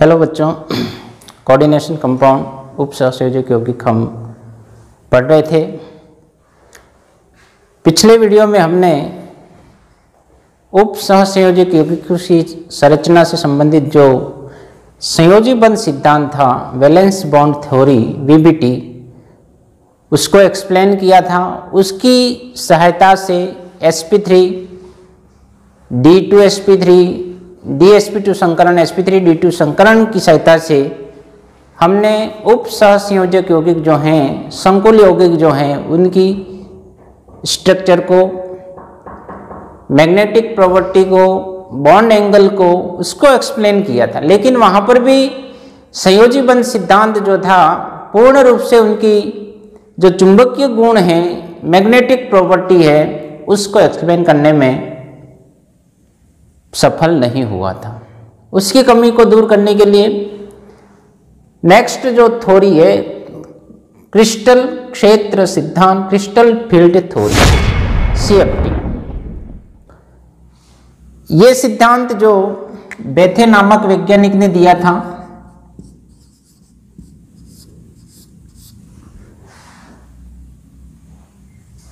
Hello बच्चों, coordination compound उप सहसंयोजक यौगिक हम पढ़ रहे थे। पिछले वीडियो में हमने उप सहसंयोजक यौगिकों की संरचना से संबंधित जो संयोजी बंध सिद्धांत था, वैलेंस बॉन्ड थ्योरी वीबीटी, उसको एक्सप्लेन किया था। उसकी सहायता से sp3 d2sp3 dsp2 संकरण sp3d2 संकरण की सहायता से हमने उप सहसंयोजक यौगिक जो हैं, संकुल यौगिक जो हैं, उनकी स्ट्रक्चर को, मैग्नेटिक प्रॉपर्टी को, बॉन्ड एंगल को, उसको एक्सप्लेन किया था। लेकिन वहाँ पर भी संयोजी बंध सिद्धांत जो था, पूर्ण रूप से उनकी जो चुंबकीय गुण हैं, मैग्नेटिक प्रॉपर्टी है, उसको एक्सप्लेन करने में सफल नहीं हुआ था। उसकी कमी को दूर करने के लिए नेक्स्ट जो थ्योरी है, क्रिस्टल क्षेत्र सिद्धांत, क्रिस्टल फील्ड थ्योरी, CFT। ये सिद्धांत जो बेथे नामक वैज्ञानिक ने दिया था,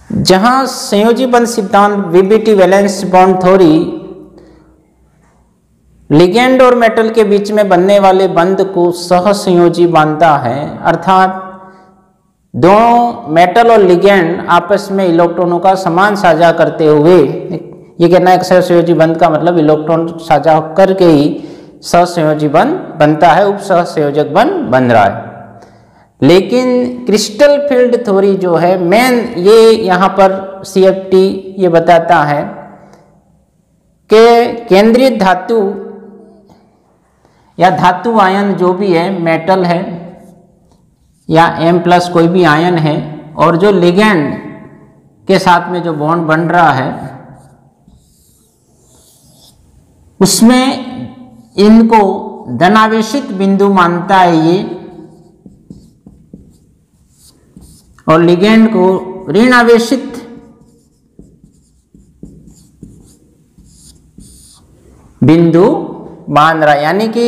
जहां संयोजी बंध सिद्धांत VBT valence bond theory ligand और मेटल के बीच में बनने वाले बंध को सहसंयोजी मानता है। अर्थात दोनों मेटल और लिगेंड आपस में इलेक्ट्रॉनों का समान साझा करते हुए, ये कहना है सहसंयोजी बंध का मतलब इलेक्ट्रॉन साझा करके ही सहसंयोजी बंध बनता है, उप सहसंयोजक बंध बन रहा है। लेकिन क्रिस्टल फील्ड थ्योरी जो है मेन, ये यहाँ पर CFT ये बताता है कि केंद्रीय धातु या धातु आयन जो भी है, मेटल है या M+ कोई भी आयन है, और जो लिगेंड के साथ में जो बॉन्ड बन रहा है, उसमें इनको धनावेशित बिंदु मानता है ये, और लिगेंड को ऋणावेशित बिंदु मान रहा है। यानी कि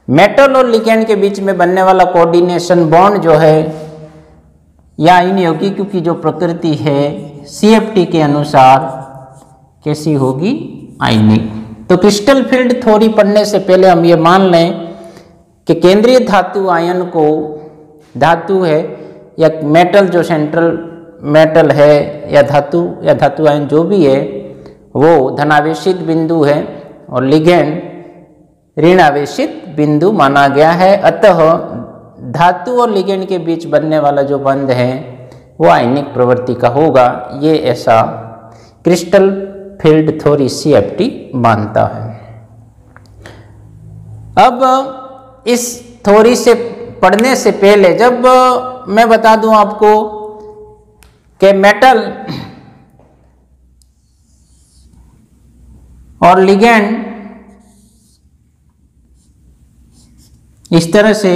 मेटल और लिगेंड के बीच में बनने वाला कोऑर्डिनेशन बॉन्ड जो है, या इन यौगिकों की जो प्रकृति है, CFT के अनुसार कैसी होगी? आयनिक। तो क्रिस्टल फील्ड थ्योरी पढ़ने से पहले हम ये मान लें कि केंद्रीय धातु आयन को, धातु है या मेटल जो सेंट्रल मेटल है, या धातु आयन जो भी है, वो धनावेशित बिंदु है और लिगेंड ऋणावेशित बिंदु माना गया है। अतः धातु और लिगेंड के बीच बनने वाला जो बंध है वो आयनिक प्रवृत्ति का होगा। ये ऐसा क्रिस्टल फील्ड थ्योरी CFT मानता है। अब इस थ्योरी से पढ़ने से पहले जब मैं बता दूं आपको कि मेटल और लिगेंड इस तरह से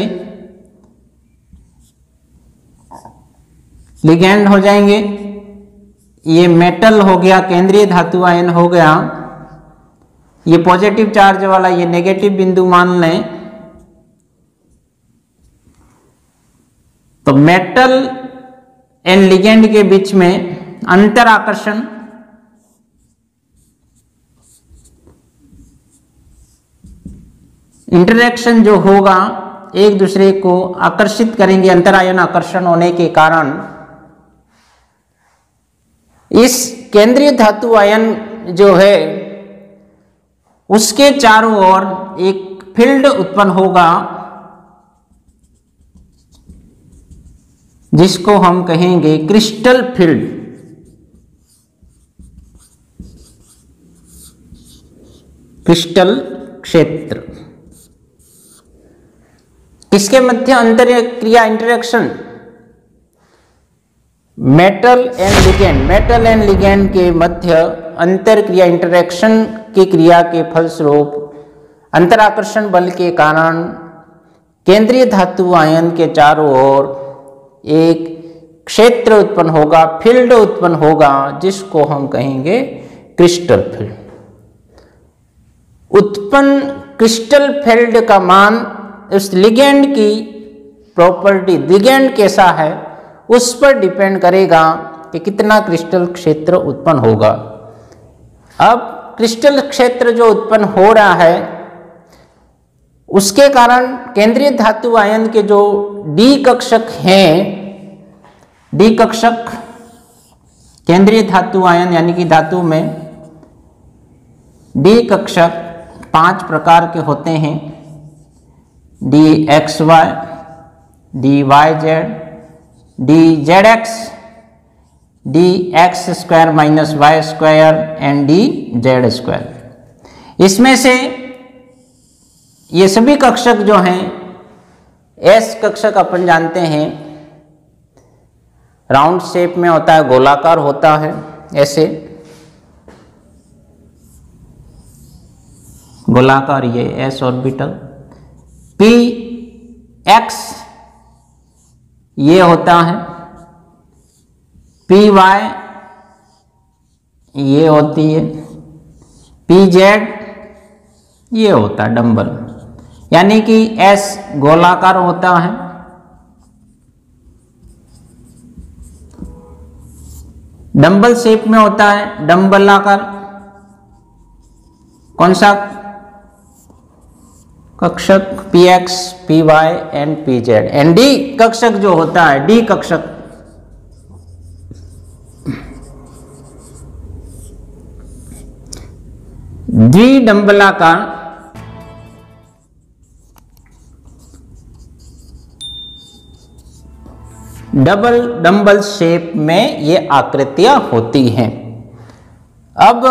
लिगेंड हो जाएंगे, ये मेटल हो गया, केंद्रीय धातु आयन हो गया, ये पॉजिटिव चार्ज वाला, ये नेगेटिव बिंदु मान लें। तो मेटल एंड लिगेंड के बीच में अंतर आकर्षण, इंटरेक्शन जो होगा, एक दूसरे को आकर्षित करेंगे। अंतरायन आकर्षण होने के कारण इस केंद्रीय धातु आयन जो है, उसके चारों ओर एक फील्ड उत्पन्न होगा, जिसको हम कहेंगे क्रिस्टल फील्ड। क्रिस्टल क्षेत्र। किसके मध्य अंतर क्रिया, इंटरेक्शन? मेटल एंड लिगेंड के मध्य अंतर क्रिया, इंटरेक्शन की क्रिया के फलस्वरूप अंतराकर्षण बल के कारण केंद्रीय धातु आयन के चारों ओर एक क्षेत्र उत्पन्न होगा, फील्ड उत्पन्न होगा, जिसको हम कहेंगे क्रिस्टल फील्ड। उत्पन्न क्रिस्टल फील्ड का मान उस लिगेंड की प्रॉपर्टी, लिगेंड कैसा है उस पर डिपेंड करेगा कि कितना क्रिस्टल क्षेत्र उत्पन्न होगा। अब क्रिस्टल क्षेत्र जो उत्पन्न हो रहा है उसके कारण केंद्रीय धातु आयन के जो डी कक्षक हैं, डी कक्षक केंद्रीय धातु आयन यानी कि धातु में डी कक्षक 5 प्रकार के होते हैं। D x Y, D Y Z, D Z X, D X square minus Y square and D Z square. इसमें से ये सभी कक्षक जो हैं, एस कक्षक अपन जानते हैं राउंड शेप में होता है, गोलाकार होता है ऐसे गोलाकार, ये एस ऑर्बिटल। पी एक्स ये होता है, पी वाई ये होती है, पी जेड ये होता है डंबल, यानी कि एस गोलाकार होता है, डंबल शेप में होता है, डंबल आकार। कौन सा कक्षक? P x, p y and p z. And d कक्षक जो होता है, डी कक्षक द्विडंबलाकार डबल डंबल शेप में ये आकृतियां होती हैं। अब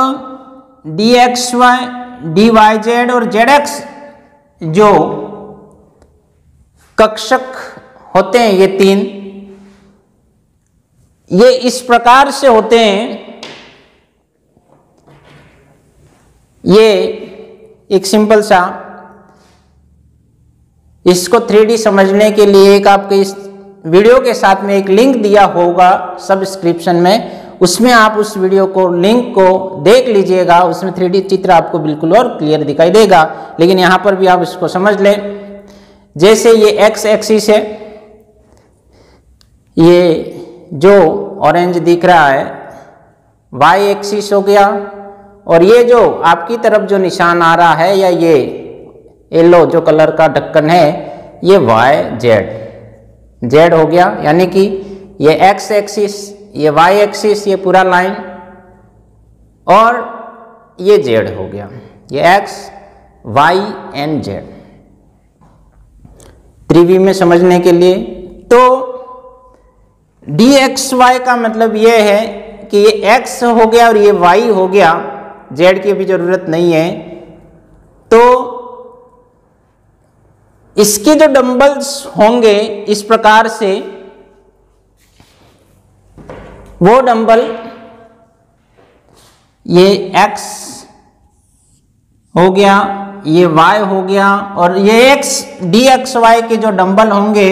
d x Y, D Y Z और जेड एक्स जो कक्षक होते हैं, ये 3, ये इस प्रकार से होते हैं। ये एक सिंपल सा, इसको 3D समझने के लिए एक आपके इस वीडियो के साथ में एक लिंक दिया होगा सब्सक्रिप्शन में, उसमें आप उस वीडियो को, लिंक को देख लीजिएगा। उसमें 3D चित्र आपको बिल्कुल और क्लियर दिखाई देगा। लेकिन यहाँ पर भी आप इसको समझ लें। जैसे ये एक्स एक्सिस है, ये जो ऑरेंज दिख रहा है वाई एक्सिस हो गया, और ये जो आपकी तरफ जो निशान आ रहा है या ये येलो जो कलर का ढक्कन है, ये वाई जेड जेड हो गया। यानी कि ये एक्स एक्सिस, ये वाई एक्सिस, ये पूरा लाइन, और ये जेड हो गया, ये x Y and Z. 3D में समझने के लिए तो डी एक्स वाई का मतलब ये है कि ये एक्स हो गया और ये वाई हो गया, जेड की भी जरूरत नहीं है। तो इसके जो डंबल्स होंगे इस प्रकार से, वो डंबल ये x हो गया, ये y हो गया, और ये x डी एक्स वाई के जो डंबल होंगे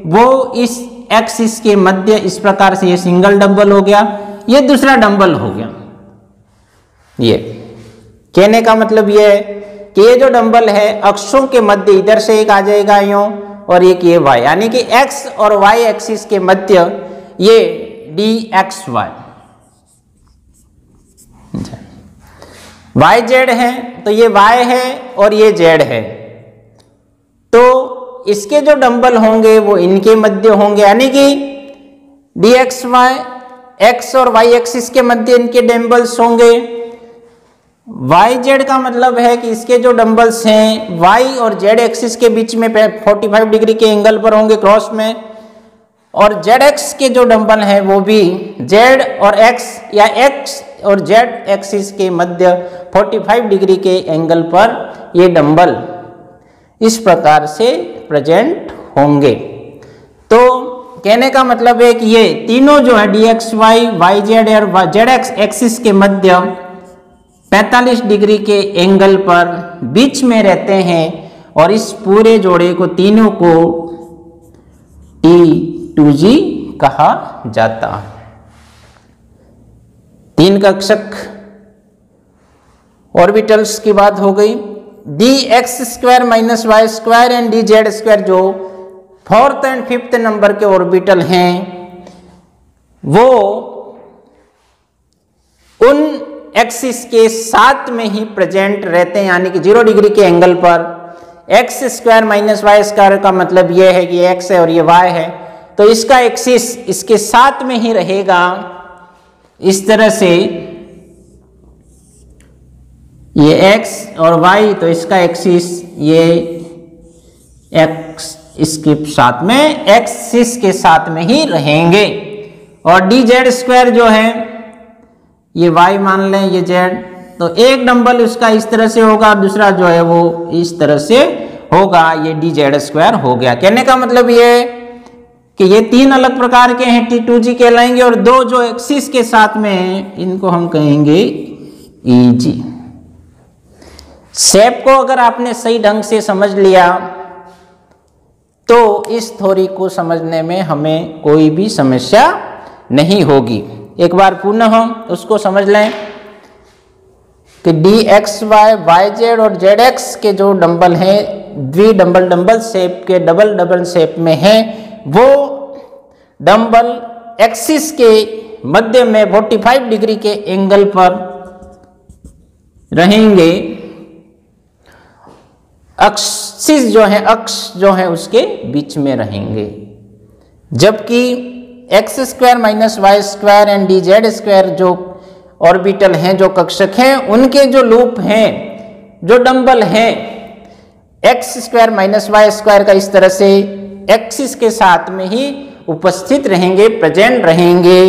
वो इस एक्सिस के मध्य इस प्रकार से, ये सिंगल डंबल हो गया, ये दूसरा डंबल हो गया। ये कहने का मतलब ये है कि ये जो डंबल है अक्षों के मध्य, इधर से एक आ जाएगा यूं, और एक ये y, यानी कि x और y एक्सिस के मध्य ये D x Y. Y Z है तो ये y है और ये z है, तो इसके जो डंबल होंगे वो इनके मध्य होंगे, यानी कि डी एक्स वाई, एक्स और y एक्सिस के मध्य इनके डंबल्स होंगे। वाई जेड का मतलब है कि इसके जो डंबल्स हैं y और z एक्सिस के बीच में 45 डिग्री के एंगल पर होंगे क्रॉस में, और ZX के जो डंबल हैं वो भी Z और X या X और Z एक्सिस के मध्य 45 डिग्री के एंगल पर ये डंबल इस प्रकार से प्रेजेंट होंगे। तो कहने का मतलब है कि ये तीनों जो है DXY, YZ और ZX एक्सिस के मध्य 45 डिग्री के एंगल पर बीच में रहते हैं, और इस पूरे जोड़े को, तीनों को T2G कहा जाता है। 3 कक्षक ऑर्बिटल्स की बात हो गई। D X square minus Y square and D Z square जो 4th एंड 5th नंबर के ऑर्बिटल हैं वो उन एक्सिस के साथ में ही प्रेजेंट रहते हैं, यानी कि 0 डिग्री के एंगल पर। X square minus Y square का मतलब यह है कि एक्स है और ये वाई है, तो इसका एक्सिस इसके साथ में ही रहेगा। इस तरह से ये एक्स और वाई, तो इसका एक्सिस ये एक्स इसके साथ में एक्सिस के साथ में ही रहेंगे। और डी जेड स्क्वायर जो है ये y मान लें, ये z, तो एक डंबल उसका इस तरह से होगा और दूसरा जो है वो इस तरह से होगा। ये डी जेड स्क्वायर हो गया। कहने का मतलब ये कि ये 3 अलग प्रकार के हैं, T2G कहलाएंगे, और 2 जो एक्सिस के साथ में हैं इनको हम कहेंगे EG। शेप को अगर आपने सही ढंग से समझ लिया तो इस थ्योरी को समझने में हमें कोई भी समस्या नहीं होगी। एक बार पुनः हम उसको समझ लें कि D x Y Y Z और जेड एक्स के जो डंबल हैं डबल शेप के डबल शेप में हैं, वो डंबल एक्सिस के मध्य में 45 डिग्री के एंगल पर रहेंगे। एक्सिस जो है, अक्ष जो है उसके बीच में रहेंगे, जबकि X square minus Y square and D Z square जो ऑर्बिटल हैं, जो कक्षक हैं, उनके जो लूप हैं, जो डंबल हैं, X square minus Y square का इस तरह से एक्सिस के साथ में ही उपस्थित रहेंगे, प्रेजेंट रहेंगे।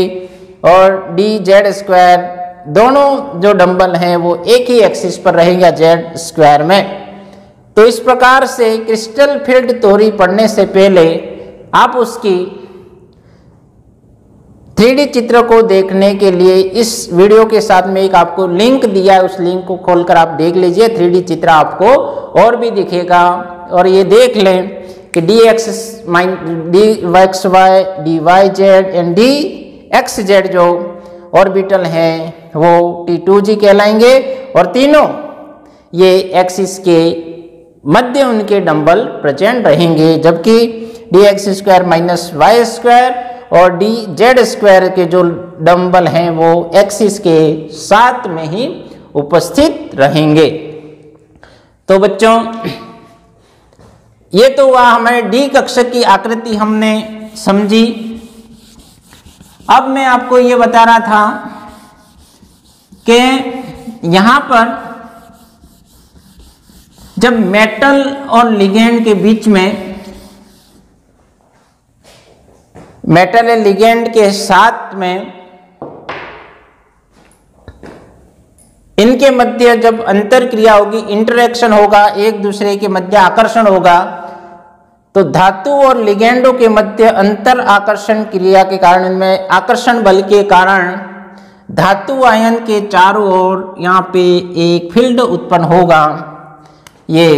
और डी जेड स्क्वायर दोनों जो डंबल हैं वो एक ही एक्सिस पर रहेंगे जेड स्क्वायर में। तो इस प्रकार से क्रिस्टल फील्ड थ्योरी पढ़ने से पहले आप उसकी 3D चित्र को देखने के लिए इस वीडियो के साथ में एक आपको लिंक दिया है, उस लिंक को खोलकर आप देख लीजिए। 3D चित्र आपको और भी दिखेगा। और ये देख लें कि D x Y D Y Z and D X Z जो ऑर्बिटल हैं वो T2G कहलाएंगे, और तीनों ये एक्सिस के मध्य उनके डंबल प्रेजेंट रहेंगे, जबकि D X square minus Y square और डी जेड स्क्वायर के जो डंबल हैं वो एक्सिस के साथ में ही उपस्थित रहेंगे। तो बच्चों ये तो वह हमारे डी कक्षक की आकृति हमने समझी। अब मैं आपको ये बता रहा था कि यहां पर जब मेटल और लिगेंड के बीच में, मेटल और लिगेंड के साथ में इनके मध्य जब अंतर क्रिया होगी, इंटरेक्शन होगा, एक दूसरे के मध्य आकर्षण होगा, तो धातु और लिगेंडों के मध्य अंतर आकर्षण क्रिया के कारण, इनमें आकर्षण बल के कारण धातु आयन के चारों ओर यहाँ पे एक फील्ड उत्पन्न होगा, ये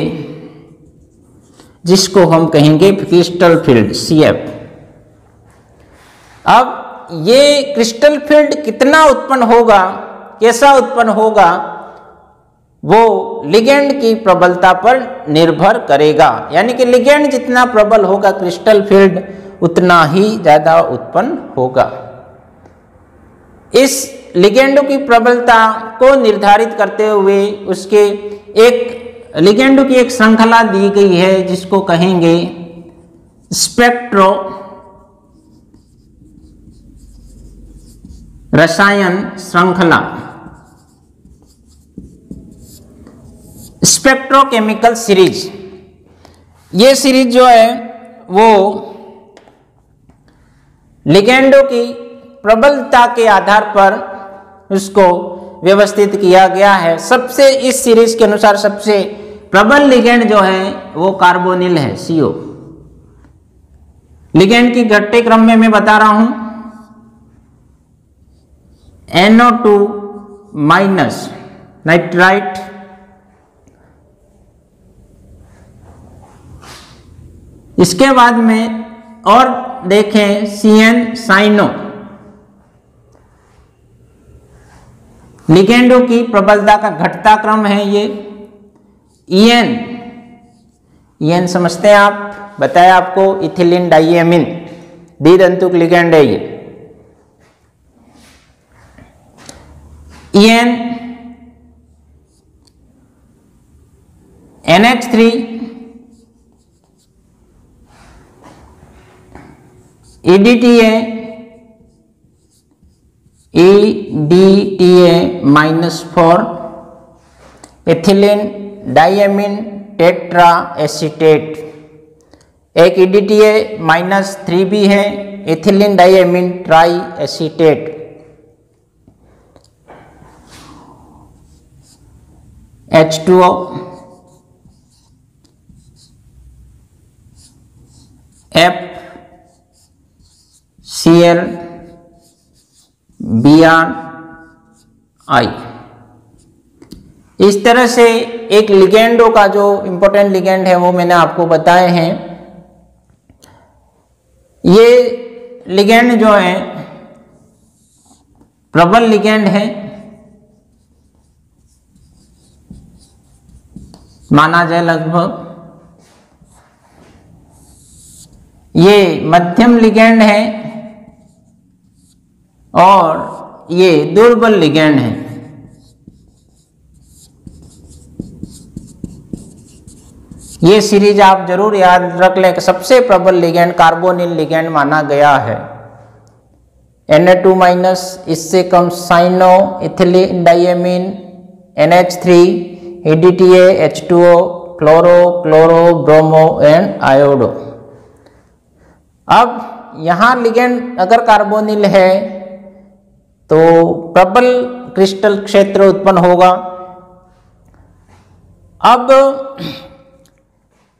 जिसको हम कहेंगे क्रिस्टल फील्ड CF। अब ये क्रिस्टल फील्ड कितना उत्पन्न होगा, कैसा उत्पन्न होगा, वो लिगेंड की प्रबलता पर निर्भर करेगा। यानी कि लिगेंड जितना प्रबल होगा क्रिस्टल फील्ड उतना ही ज्यादा उत्पन्न होगा। इस लिगेंडों की प्रबलता को निर्धारित करते हुए उसके एक लिगेंडों की एक श्रृंखला दी गई है जिसको कहेंगे स्पेक्ट्रो रसायन श्रृंखला, स्पेक्ट्रोकेमिकल सीरीज। ये सीरीज जो है वो लिगेंडों की प्रबलता के आधार पर उसको व्यवस्थित किया गया है। सबसे इस सीरीज के अनुसार सबसे प्रबल लिगेंड जो है वो कार्बोनिल है, CO। लिगेंड की घटते क्रम में मैं बता रहा हूं, NO2 माइनस नाइट्राइट, इसके बाद में और देखें CN साइनो। लिगेंडों की प्रबलता का घटता क्रम है ये। EN समझते हैं आप, बताया आपको, इथिलीन डाइएमीन द्वितंतुक लिगैंड है ये। EN NH3 EDTA -4 ethylene diamine tetra acetate. एक EDTA -3 भी है, ethylene diamine try acetate. H2O FCl Br इस तरह से एक लिगेंडों का जो इंपॉर्टेंट लिगेंड है वो मैंने आपको बताए हैं। ये लिगेंड जो है प्रबल लिगेंड है माना जाए लगभग। ये मध्यम लिगेंड है और ये दुर्बल लिगेंड है। ये सीरीज आप जरूर याद रख लें कि सबसे प्रबल लिगेंड कार्बोनिल लिगेंड माना गया है। Na2- इससे कम cyano ethylene diamine NH3 EDTA H2O fluoro chloro bromo and iodo. अब यहां लिगेंड अगर कार्बोनिल है तो प्रबल क्रिस्टल क्षेत्र उत्पन्न होगा। अब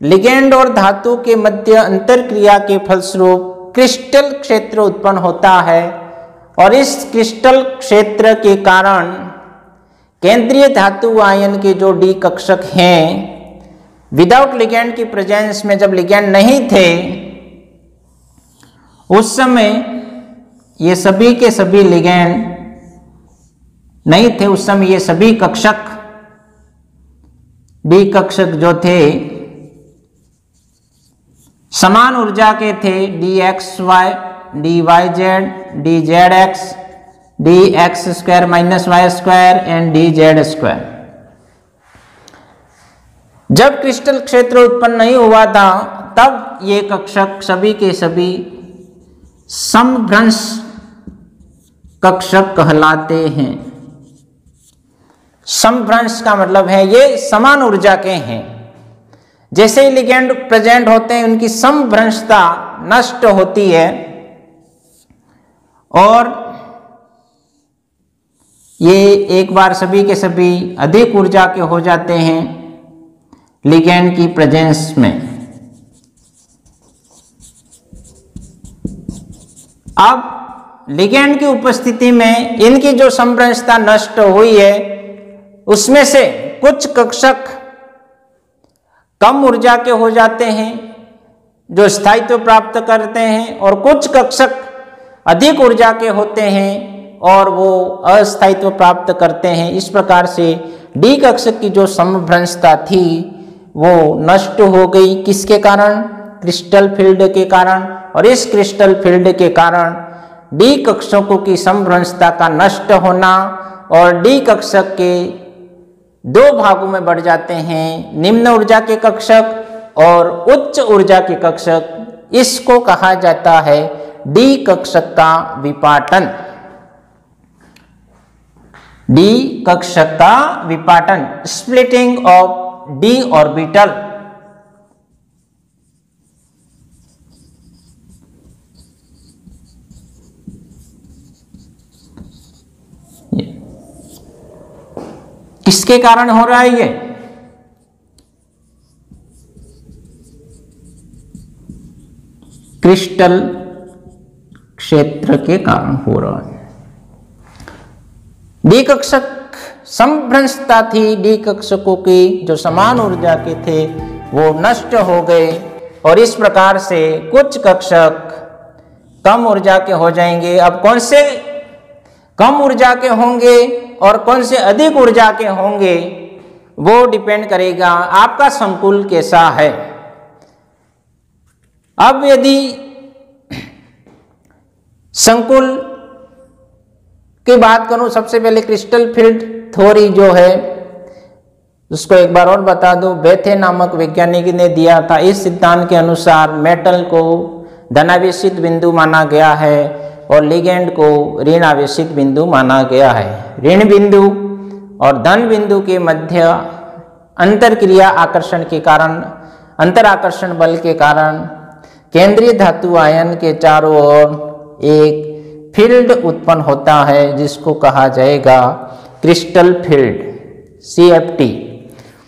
लिगेंड और धातु के मध्य अंतरक्रिया के फलस्वरूप क्रिस्टल क्षेत्र उत्पन्न होता है और इस क्रिस्टल क्षेत्र के कारण केंद्रीय धातु आयन के जो डी कक्षक हैं विदाउट लिगेंड की प्रेजेंस में, जब लिगेंड नहीं थे उस समय ये सभी के सभी लिगेंड नहीं थे, उस समय ये सभी कक्षक डी कक्षक जो थे समान ऊर्जा के थे। dxy dyz dzx dx² -y² and dz²। जब क्रिस्टल क्षेत्र उत्पन्न नहीं हुआ था तब ये कक्षक सभी के सभी समभ्रंश कक्षक कहलाते हैं। समभ्रंश का मतलब है ये समान ऊर्जा के हैं। जैसे ही लिगेंड प्रेजेंट होते हैं उनकी समभ्रंशता नष्ट होती है और ये एक बार सभी के सभी अधिक ऊर्जा के हो जाते हैं लिगेंड की प्रेजेंस में। अब लिगेंड की उपस्थिति में इनकी जो समभ्रंशता नष्ट हुई है उसमें से कुछ कक्षक कम ऊर्जा के हो जाते हैं जो स्थायित्व प्राप्त करते हैं और कुछ कक्षक अधिक ऊर्जा के होते हैं और वो अस्थायित्व प्राप्त करते हैं। इस प्रकार से डी कक्षक की जो समभ्रंशता थी वो नष्ट हो गई। किसके कारण? क्रिस्टल फील्ड के कारण। और इस क्रिस्टल फील्ड के कारण डी कक्षकों की समभ्रंशता का नष्ट होना और डी कक्षक के दो भागों में बढ़ जाते हैं, निम्न ऊर्जा के कक्षक और उच्च ऊर्जा के कक्षक। इसको कहा जाता है डी कक्षक का विपाटन। डी कक्षक का विपाटन, स्प्लिटिंग ऑफ डी ऑर्बिटल। किसके कारण हो रहा है ये? क्रिस्टल क्षेत्र के कारण हो रहा है। डी कक्षक समभ्रंशता थी, डी कक्षकों की जो समान ऊर्जा के थे वो नष्ट हो गए और इस प्रकार से कुछ कक्षक कम ऊर्जा के हो जाएंगे। अब कौन से कम ऊर्जा के होंगे और कौन से अधिक ऊर्जा के होंगे वो डिपेंड करेगा आपका संकुल कैसा है। अब यदि संकुल की बात करूं, सबसे पहले क्रिस्टल फील्ड थ्योरी जो है उसको एक बार और बता दूं, बेथे नामक वैज्ञानिक ने दिया था। इस सिद्धांत के अनुसार मेटल को धनावेशित बिंदु माना गया है और लिगेंड को ऋण आवेशित बिंदु माना गया है। ऋण बिंदु और धन बिंदु के मध्य अंतर क्रिया आकर्षण के कारण, अंतर आकर्षण बल के कारण केंद्रीय धातु आयन के चारों ओर एक फील्ड उत्पन्न होता है जिसको कहा जाएगा क्रिस्टल फील्ड, CFT।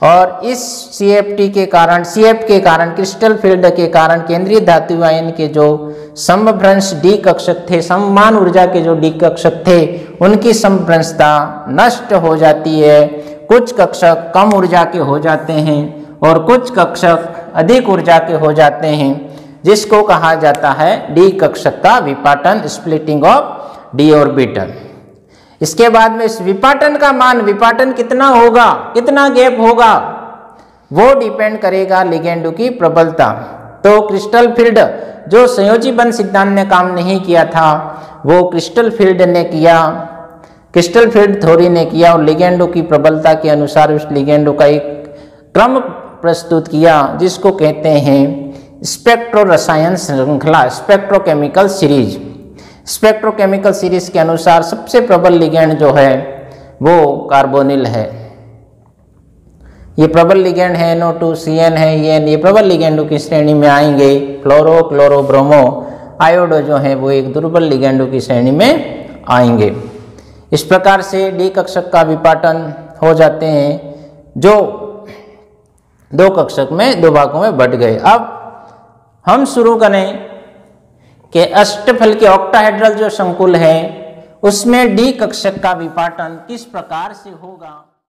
और इस CFT के कारण, CF के कारण, क्रिस्टल फील्ड के कारण केंद्रीय धातु आयन के जो समभ्रंश डी कक्षक थे, समान ऊर्जा के जो डी कक्षक थे, उनकी समभ्रंशता नष्ट हो जाती है। कुछ कक्षक कम ऊर्जा के हो जाते हैं और कुछ कक्षक अधिक ऊर्जा के हो जाते हैं, जिसको कहा जाता है डी कक्षक का विपाटन, स्प्लिटिंग ऑफ डी ऑर्बिटल। इसके बाद में इस विपाटन का मान, विपाटन कितना होगा, कितना गैप होगा, वो डिपेंड करेगा लिगेंड की प्रबलता। तो क्रिस्टल फील्ड जो संयोजी बंध सिद्धांत ने काम नहीं किया था, वो क्रिस्टल फील्ड ने किया, क्रिस्टल फील्ड थ्योरी ने किया और लिगेंडो की प्रबलता के अनुसार उस लिगेंडो का एक क्रम प्रस्तुत किया जिसको कहते हैं स्पेक्ट्रो रसायन श्रृंखला, स्पेक्ट्रोकेमिकल सीरीज। स्पेक्ट्रोकेमिकल सीरीज के अनुसार सबसे प्रबल लिगेंड जो है वो कार्बोनिल है। ये प्रबल लिगेंड है, NO2CN है, ये प्रबल लिगेंडों की श्रेणी में आएंगे। फ्लोरो, क्लोरो, ब्रोमो, आयोडो जो है वो एक दुर्बल लिगेंडों की श्रेणी में आएंगे। इस प्रकार से डी कक्षक का विपाटन हो जाते हैं जो दो कक्षक में, दो भागों में बढ़ गए। अब हम शुरू करें कि अष्टफल के ऑक्टाहेड्रल जो संकुल है उसमें डी कक्षक का विपाटन किस प्रकार से होगा।